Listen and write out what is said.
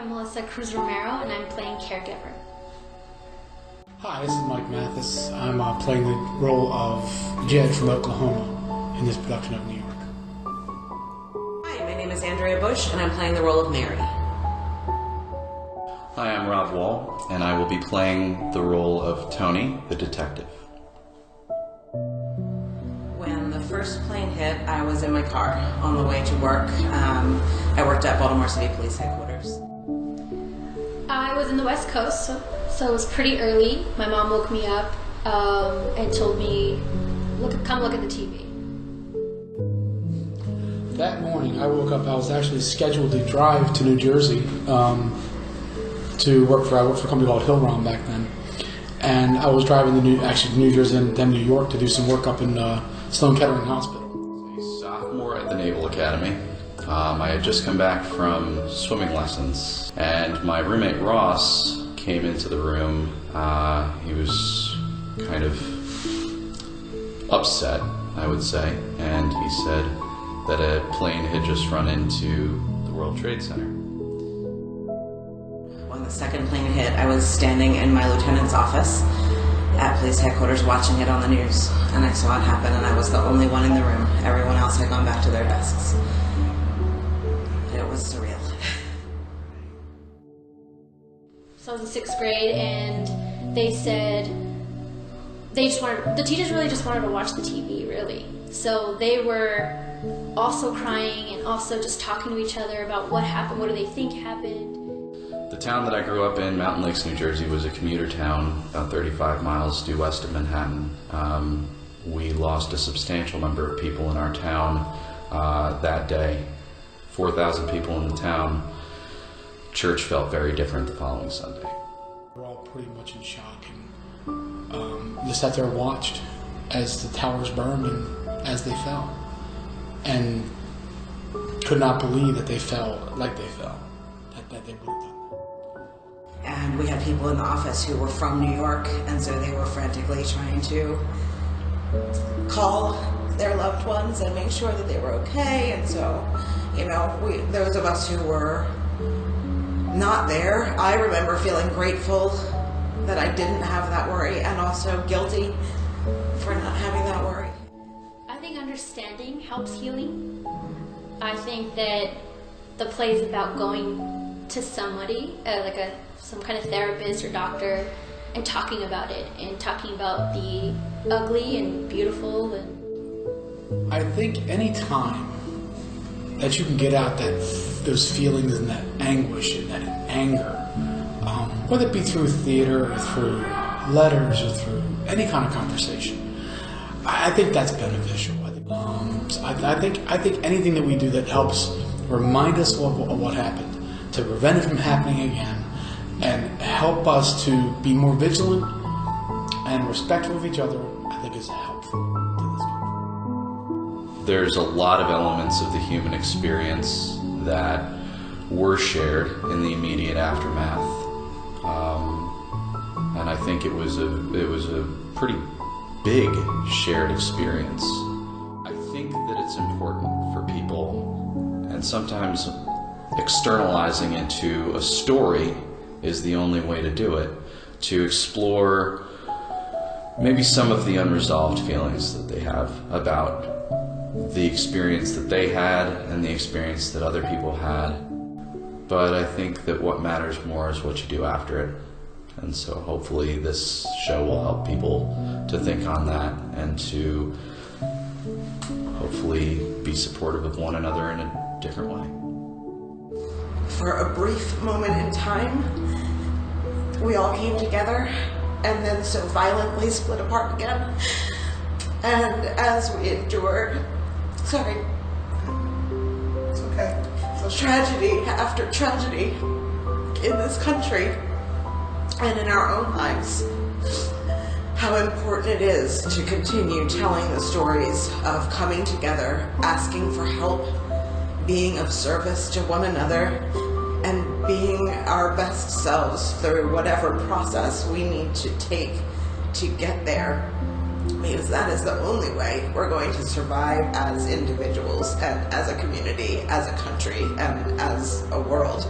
I'm Melissa Cruz Romero, and I'm playing Caregiver. Hi, this is Mike Mathis. I'm playing the role of Jed from Oklahoma in this production of New York. Hi, my name is Andrea Bush, and I'm playing the role of Mary. Hi, I'm Rob Wall, and I will be playing the role of Tony, the detective. When the first plane hit, I was in my car on the way to work. I worked at Baltimore City Police Headquarters. I was in the West Coast, so it was pretty early. My mom woke me up and told me, come look at the TV. That morning I woke up, I was actually scheduled to drive to New Jersey to work for a company called Hillrom back then. And I was driving to New Jersey and then New York to do some work up in Sloan Kettering Hospital. A sophomore at the Naval Academy. I had just come back from swimming lessons, and my roommate Ross came into the room. He was kind of upset, I would say, and he said that a plane had just run into the World Trade Center. When the second plane hit, I was standing in my lieutenant's office at police headquarters watching it on the news, and I saw it happen, and I was the only one in the room. Everyone else had gone back to their desks. It was surreal. So I was in 6th grade, and they said the teachers really just wanted to watch the TV, really. So they were also crying and also just talking to each other about what happened, what do they think happened. The town that I grew up in, Mountain Lakes, New Jersey, was a commuter town about 35 miles due west of Manhattan. We lost a substantial number of people in our town that day. 4,000 people in the town. Church felt very different the following Sunday. We were all pretty much in shock and just sat there and watched as the towers burned and as they fell. And could not believe that they fell like they fell, that they would have done that. And we had people in the office who were from New York, and so they were frantically trying to call their loved ones and make sure that they were okay. And so, those of us who were not there, I remember feeling grateful that I didn't have that worry, and also guilty for not having that worry. I think understanding helps healing. I think that the play is about going to somebody, some kind of therapist or doctor, and talking about it, and talking about the ugly and beautiful. And I think any time that you can get out those feelings and that anguish and that anger, whether it be through theater or through letters or through any kind of conversation, I think that's beneficial. I think anything that we do that helps remind us of what happened, to prevent it from happening again, and help us to be more vigilant and respectful of each other, I think is helpful to this country. There's a lot of elements of the human experience that were shared in the immediate aftermath, and I think it was a pretty big shared experience. I think that it's important for people, and sometimes externalizing it to a story is the only way to do it, to explore maybe some of the unresolved feelings that they have about the experience that they had and the experience that other people had. But I think that what matters more is what you do after it. And so hopefully this show will help people to think on that and to hopefully be supportive of one another in a different way. For a brief moment in time, we all came together and then so violently split apart again. And as we endured, it's okay. Tragedy after tragedy in this country and in our own lives, how important it is to continue telling the stories of coming together, asking for help, being of service to one another, and being our best selves through whatever process we need to take to get there. Because that is the only way we're going to survive as individuals and as a community, as a country, and as a world.